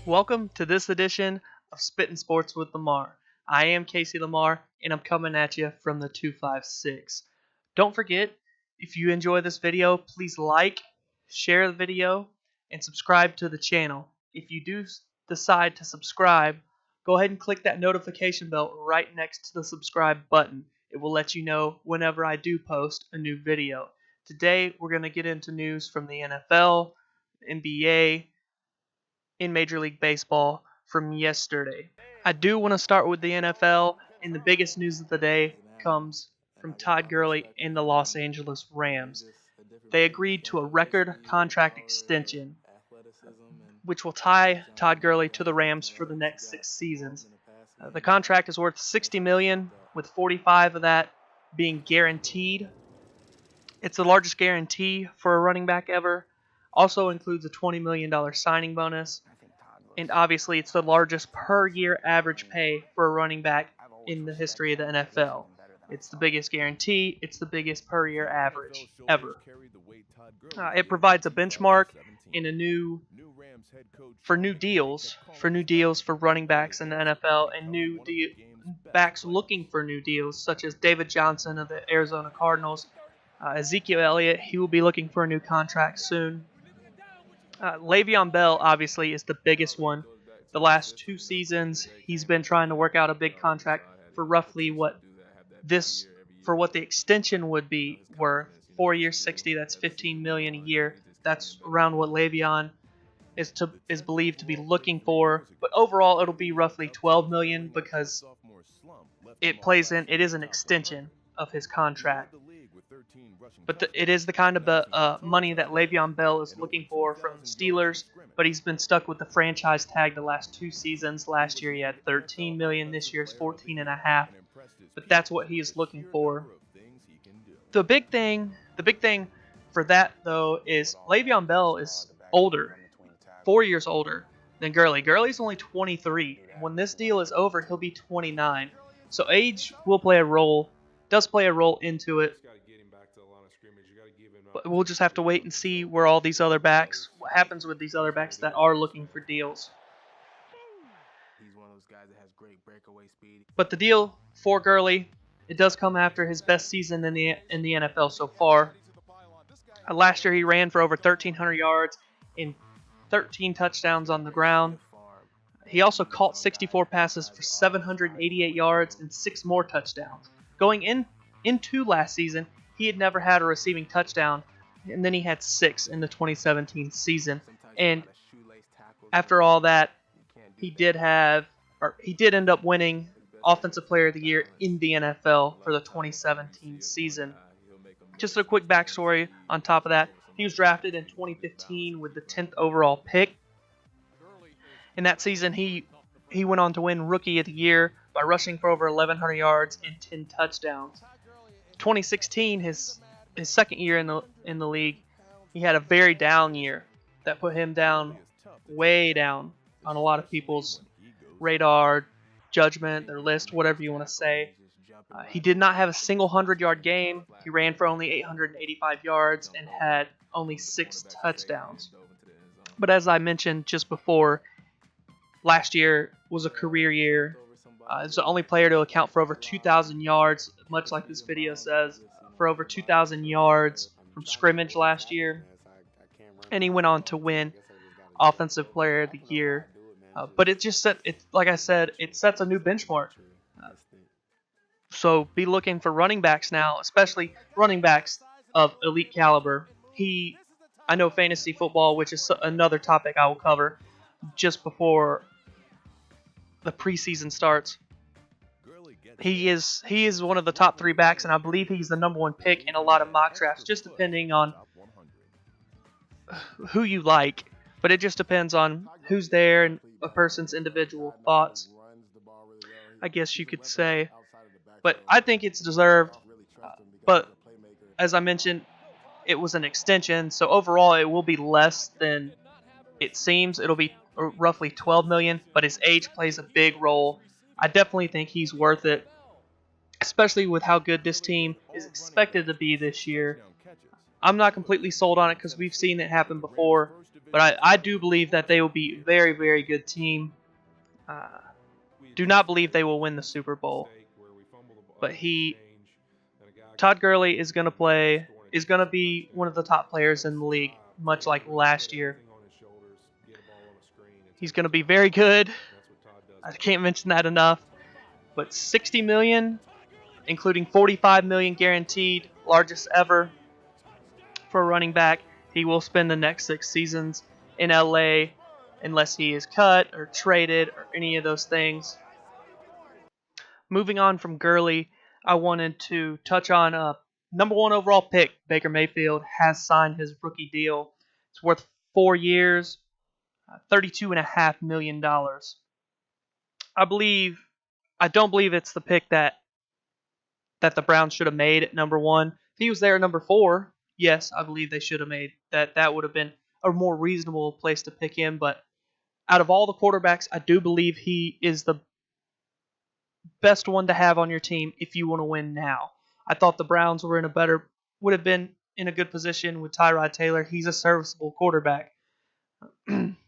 Welcome to this edition of Spittin' Sports with Lamar. I am Casey Lamar, and I'm coming at you from the 256. Don't forget, if you enjoy this video, please like, share the video, and subscribe to the channel. If you do decide to subscribe, go ahead and click that notification bell right next to the subscribe button. It will let you know whenever I do post a new video. Today, we're going to get into news from the NFL, NBA, in Major League Baseball from yesterday. I do want to start with the NFL, and the biggest news of the day comes from Todd Gurley and the Los Angeles Rams. They agreed to a record contract extension, which will tie Todd Gurley to the Rams for the next 6 seasons. The contract is worth $60 million, with $45 of that being guaranteed. It's the largest guarantee for a running back ever. Also includes a $20 million signing bonus. And obviously, it's the largest per-year average pay for a running back in the history of the NFL. It's the biggest guarantee. It's the biggest per-year average ever. It provides a benchmark in for new deals for running backs in the NFL and new backs looking for new deals, such as David Johnson of the Arizona Cardinals. Ezekiel Elliott, he will be looking for a new contract soon. Le'Veon Bell, obviously, is the biggest one. The last 2 seasons, he's been trying to work out a big contract for roughly what the extension would be worth. 4 years, 60. That's $15 million a year. That's around what Le'Veon is believed to be looking for. But overall, it'll be roughly $12 million because it is an extension of his contract. But it is the kind of money that Le'Veon Bell is looking for from the Steelers, but he's been stuck with the franchise tag the last 2 seasons. Last year he had $13 million, this year's $14.5. But that's what he is looking for. The big thing for that though is Le'Veon Bell is older, 4 years older than Gurley. Gurley's only 23. When this deal is over, he'll be 29. So age will play a role, does play a role into it. But we'll just have to wait and see what happens with these other backs that are looking for deals. But the deal for Gurley, it does come after his best season in the NFL so far. Last year he ran for over 1,300 yards and 13 touchdowns on the ground. He also caught 64 passes for 788 yards and 6 more touchdowns. Going into last season, he had never had a receiving touchdown, and then he had 6 in the 2017 season. And after all that, he did end up winning Offensive Player of the Year in the NFL for the 2017 season. Just a quick backstory on top of that, he was drafted in 2015 with the 10th overall pick. In that season, he went on to win Rookie of the Year by rushing for over 1,100 yards and 10 touchdowns. 2016, his second year in the league, he had a very down year that put him way down on a lot of people's radar, judgment, their list, whatever you want to say. He did not have a single 100-yard game. He ran for only 885 yards and had only 6 touchdowns. But as I mentioned just before, last year was a career year. He's the only player to account for over 2,000 yards, much like this video says, for over 2,000 yards from scrimmage last year. And he went on to win Offensive Player of the Year. But it sets a new benchmark. So be looking for running backs now, especially running backs of elite caliber. I know fantasy football, which is another topic I will cover just before the preseason starts. He is one of the top 3 backs, and I believe he's the number 1 pick in a lot of mock drafts, just depending on who you like. But it just depends on who's there and a person's individual thoughts, I guess you could say. But I think it's deserved. But as I mentioned, it was an extension, so overall it will be less than it seems. It'll be roughly $12 million, but his age plays a big role. I definitely think he's worth it, especially with how good this team is expected to be this year. I'm not completely sold on it because we've seen it happen before. But I do believe that they will be a very, very good team. Do not believe they will win the Super Bowl. But Todd Gurley is going to be one of the top players in the league, much like last year. He's going to be very good. I can't mention that enough. But $60 million, including $45 million guaranteed, largest ever for a running back. He will spend the next 6 seasons in LA unless he is cut or traded or any of those things. Moving on from Gurley, I wanted to touch on number 1 overall pick. Baker Mayfield has signed his rookie deal. It's worth 4 years, $32.5 million. I don't believe it's the pick that the Browns should have made at number 1. If he was there at number 4, yes, I believe they should have made that. That would have been a more reasonable place to pick him. But out of all the quarterbacks, I do believe he is the best one to have on your team if you want to win now. I thought the Browns would have been in a good position with Tyrod Taylor. He's a serviceable quarterback.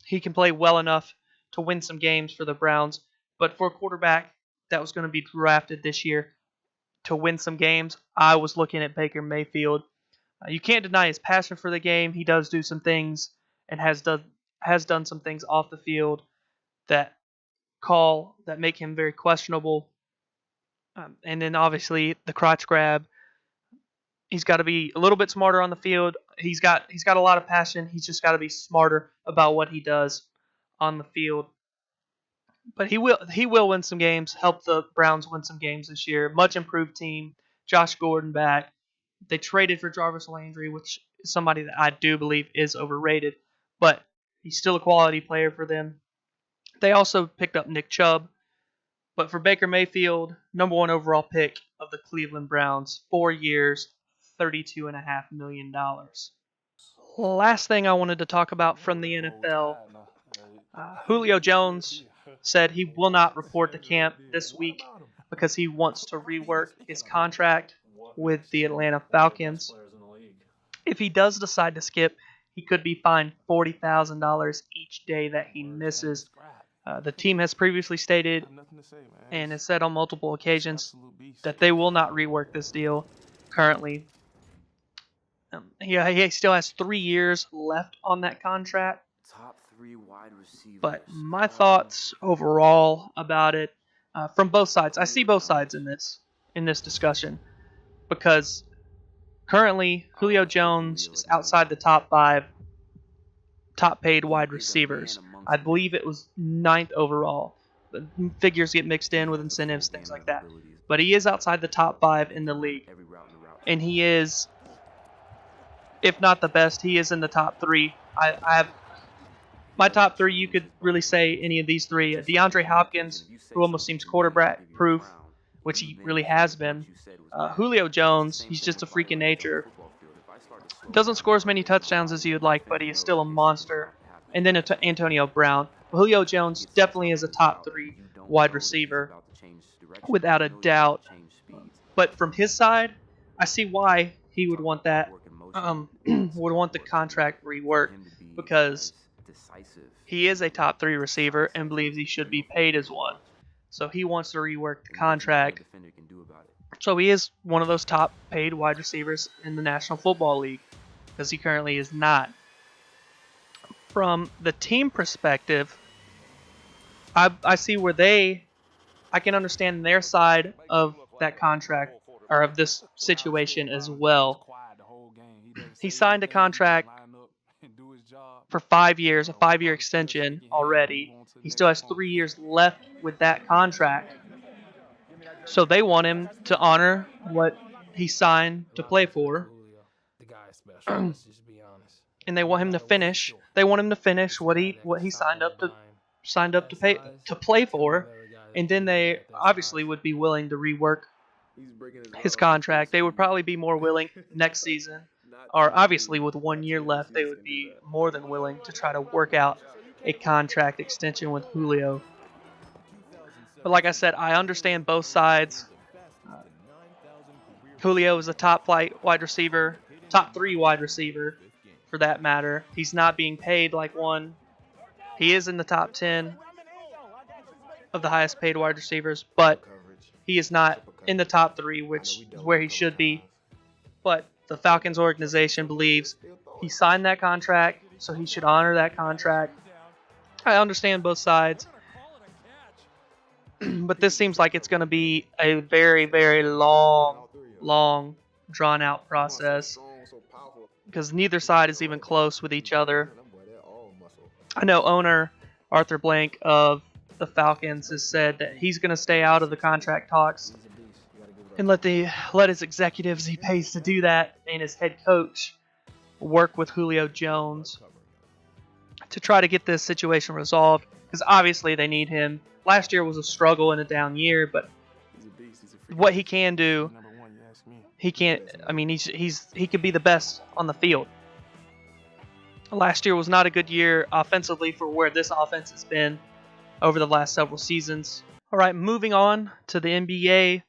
He can play well enough to win some games for the Browns. But for a quarterback that was going to be drafted this year to win some games, I was looking at Baker Mayfield. You can't deny his passion for the game. He does do some things and has done some things off the field that make him very questionable. And then obviously the crotch grab. He's got to be a little bit smarter on the field. He's got a lot of passion. He's just got to be smarter about what he does on the field. But he will win some games, help the Browns win some games this year. Much improved team. Josh Gordon back. They traded for Jarvis Landry, which is somebody that I do believe is overrated. But he's still a quality player for them. They also picked up Nick Chubb. But for Baker Mayfield, number 1 overall pick of the Cleveland Browns, 4 years, $32.5 million. Last thing I wanted to talk about from the NFL, Julio Jones said he will not report to camp this week because he wants to rework his contract with the Atlanta Falcons. If he does decide to skip, he could be fined $40,000 each day that he misses. The team has previously stated and has said on multiple occasions that they will not rework this deal currently. He still has 3 years left on that contract. But my thoughts overall about it, from both sides, I see both sides in this discussion, because currently Julio Jones is outside the top 5 top paid wide receivers. I believe it was 9th overall. The figures get mixed in with incentives, things like that. But he is outside the top 5 in the league. And he is, if not the best, he is in the top 3. I have my top 3, you could really say any of these 3. DeAndre Hopkins, who almost seems quarterback proof, which he really has been. Julio Jones, he's just a freak in nature. Doesn't score as many touchdowns as he would like, but he is still a monster. And then Antonio Brown. Julio Jones definitely is a top 3 wide receiver, without a doubt. But from his side, I see why he would want that, would want the contract reworked, because he is a top 3 receiver and believes he should be paid as one. So he wants to rework the contract. So he is one of those top paid wide receivers in the National Football League, because he currently is not. From the team perspective, I see where I can understand their side of that contract, or of this situation as well. He signed a contract for 5 years, a 5-year extension already. He still has 3 years left with that contract. So they want him to honor what he signed to play for. And they want him to finish. They want him to finish what he signed up to play for. And then they obviously would be willing to rework his contract. They would probably be more willing next season, or obviously with 1 year left, they would be more than willing to try to work out a contract extension with Julio. But like I said, I understand both sides. Julio is a top flight wide receiver, top 3 wide receiver for that matter. He's not being paid like one. He is in the top 10 of the highest paid wide receivers, but he is not in the top 3, which is where he should be. But the Falcons organization believes he signed that contract, so he should honor that contract. I understand both sides, but this seems like it's going to be a very, very long, drawn-out process because neither side is even close with each other. I know owner Arthur Blank of the Falcons has said that he's going to stay out of the contract talks and let his executives he pays to do that and his head coach work with Julio Jones to try to get this situation resolved, because obviously they need him. Last year was a struggle and a down year, but what he can do, he can't. I mean, he could be the best on the field. Last year was not a good year offensively for where this offense has been over the last several seasons. All right, moving on to the NBA.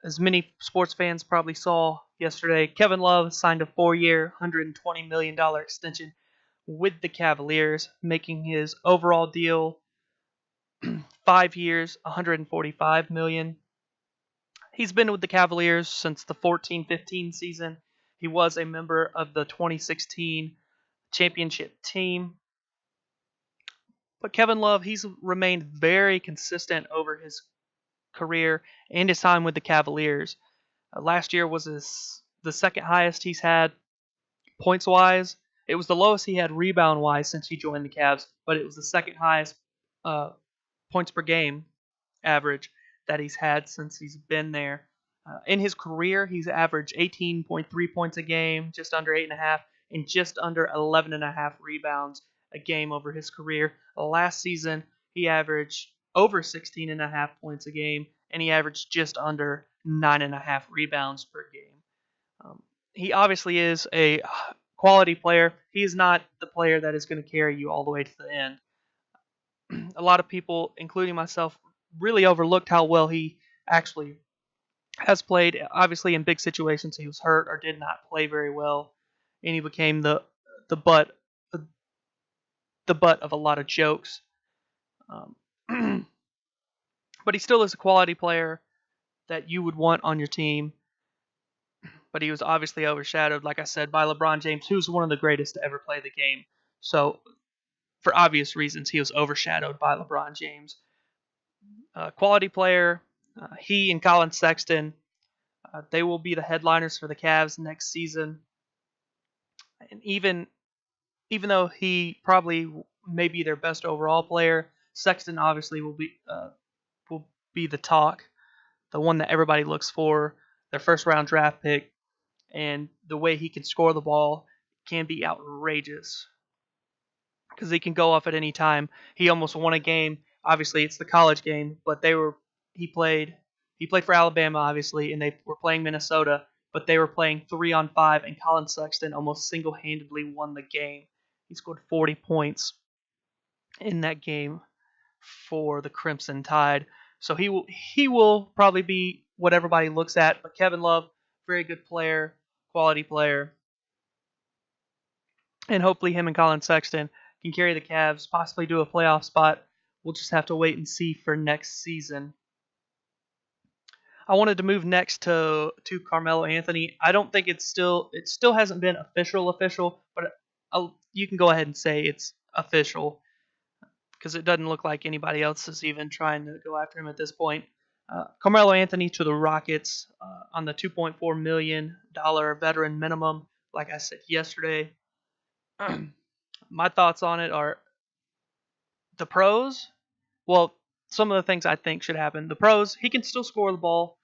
As many sports fans probably saw yesterday, Kevin Love signed a 4-year, $120 million extension with the Cavaliers, making his overall deal 5 years, $145 million. He's been with the Cavaliers since the 14-15 season. He was a member of the 2016 championship team. But Kevin Love, he's remained very consistent over his career and his time with the Cavaliers. Last year was the second highest he's had points-wise. It was the lowest he had rebound-wise since he joined the Cavs, but it was the second highest points per game average that he's had since he's been there. In his career, he's averaged 18.3 points a game, just under 8.5, and just under 11.5 rebounds a game over his career. Last season, he averaged over 16.5 points a game, and he averaged just under 9.5 rebounds per game. He obviously is a quality player. He is not the player that is going to carry you all the way to the end. A lot of people, including myself, really overlooked how well he actually has played. Obviously, in big situations, he was hurt or did not play very well, and he became the butt of a lot of jokes. But he still is a quality player that you would want on your team. But he was obviously overshadowed, like I said, by LeBron James, who's one of the greatest to ever play the game. So, for obvious reasons, he was overshadowed by LeBron James. Quality player. He and Colin Sexton, they will be the headliners for the Cavs next season. And even though he probably may be their best overall player, Sexton obviously will be the talk, the one that everybody looks for, their first-round draft pick, and the way he can score the ball can be outrageous because he can go off at any time. He almost won a game. Obviously, it's the college game, but he played for Alabama, obviously, and they were playing Minnesota, but they were playing 3-on-5, and Colin Sexton almost single-handedly won the game. He scored 40 points in that game for the Crimson Tide. So he will probably be what everybody looks at. But Kevin Love, very good player, quality player. And hopefully him and Colin Sexton can carry the Cavs, possibly do a playoff spot. We'll just have to wait and see for next season. I wanted to move next to Carmelo Anthony. I don't think it still hasn't been official, but you can go ahead and say it's official because it doesn't look like anybody else is even trying to go after him at this point. Carmelo Anthony to the Rockets on the $2.4 million veteran minimum, like I said yesterday. My thoughts on it are the pros. Well, some of the things I think should happen. The pros, he can still score the ball.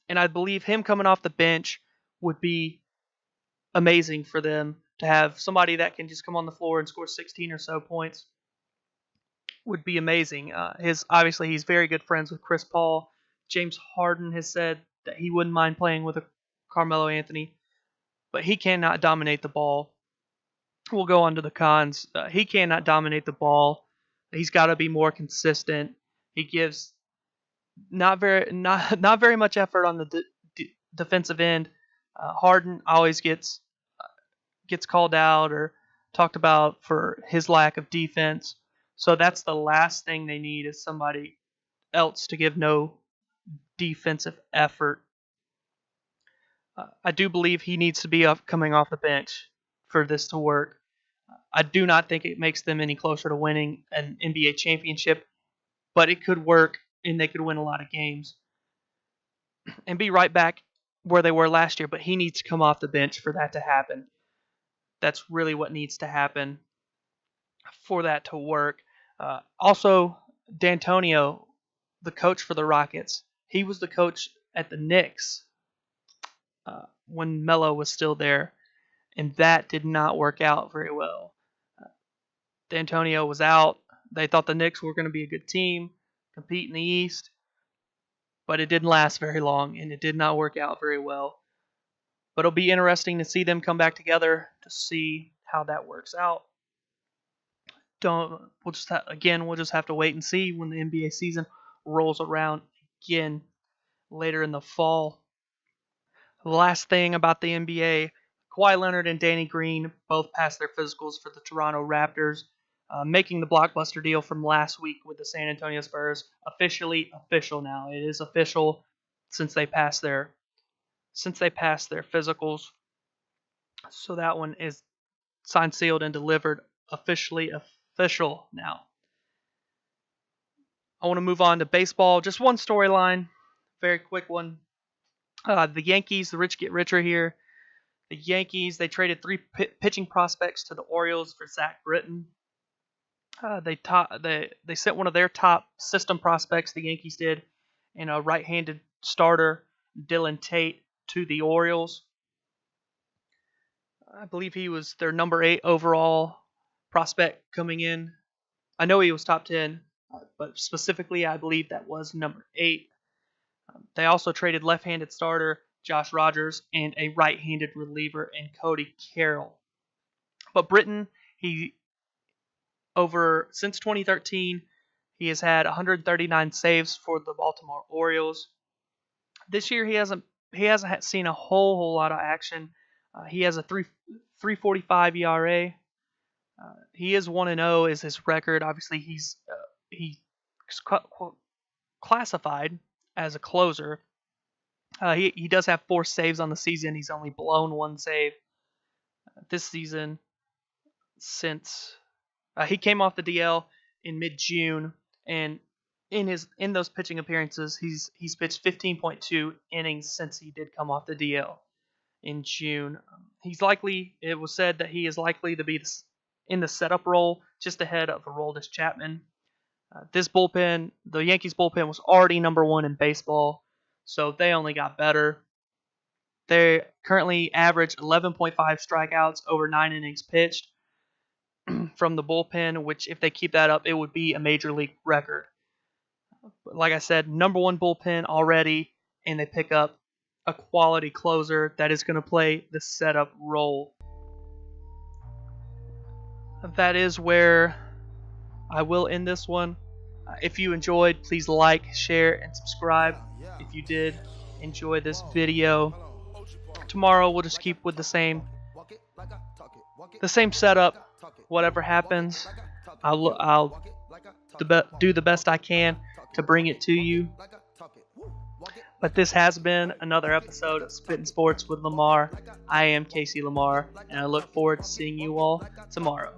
And I believe him coming off the bench would be amazing for them to have somebody that can just come on the floor and score 16 or so points. Would be amazing. Obviously, he's very good friends with Chris Paul. James Harden has said that he wouldn't mind playing with a Carmelo Anthony, but he cannot dominate the ball. We'll go on to the cons. He cannot dominate the ball. He's got to be more consistent. He gives not very much effort on the defensive end. Harden always gets gets called out or talked about for his lack of defense. So that's the last thing they need, is somebody else to give no defensive effort. I do believe he needs to be coming off the bench for this to work. I do not think it makes them any closer to winning an NBA championship, but it could work and they could win a lot of games and be right back where they were last year. But he needs to come off the bench for that to happen. That's really what needs to happen for that to work. Also, D'Antonio, the coach for the Rockets, he was the coach at the Knicks when Melo was still there, and that did not work out very well. D'Antonio was out. They thought the Knicks were going to be a good team, compete in the East, but it didn't last very long, and it did not work out very well. But it'll be interesting to see them come back together to see how that works out. We'll just have to wait and see when the NBA season rolls around again later in the fall. The last thing about the NBA, Kawhi Leonard and Danny Green both passed their physicals for the Toronto Raptors, making the blockbuster deal from last week with the San Antonio Spurs officially official now. It is official since they passed their physicals. So that one is signed, sealed, and delivered, officially official now. I want to move on to baseball. Just one storyline, very quick one. The Yankees, the rich get richer here. The Yankees, they traded 3 pitching prospects to the Orioles for Zach Britton. They sent one of their top system prospects, the Yankees did, and a right-handed starter, Dylan Tate, to the Orioles. I believe he was their number 8 overall prospect coming in. I know he was top 10, but specifically I believe that was number 8. They also traded left-handed starter Josh Rogers and a right-handed reliever in Cody Carroll. But Britton, since 2013, he has had 139 saves for the Baltimore Orioles. This year he hasn't seen a whole lot of action. He has a 3.45 ERA. He is 1-0 is his record. Obviously he's classified as a closer. He does have 4 saves on the season. He's only blown 1 save this season since he came off the DL in mid-June, and in those pitching appearances, he's pitched 15.2 innings since he did come off the DL in June. It was said that he is likely to be in the setup role, just ahead of Aroldis Chapman. This bullpen, the Yankees bullpen, was already number 1 in baseball, so they only got better. They currently average 11.5 strikeouts over 9 innings pitched from the bullpen, which if they keep that up, it would be a major league record. But like I said, number 1 bullpen already, and they pick up a quality closer that is going to play the setup role. That is where I will end this one. If you enjoyed, please like, share, and subscribe. If you did enjoy this video, tomorrow we'll just keep with the same setup. Whatever happens, I'll do the best I can to bring it to you. But this has been another episode of Spittin' Sports with Lamar. I am Casey Lamar, and I look forward to seeing you all tomorrow.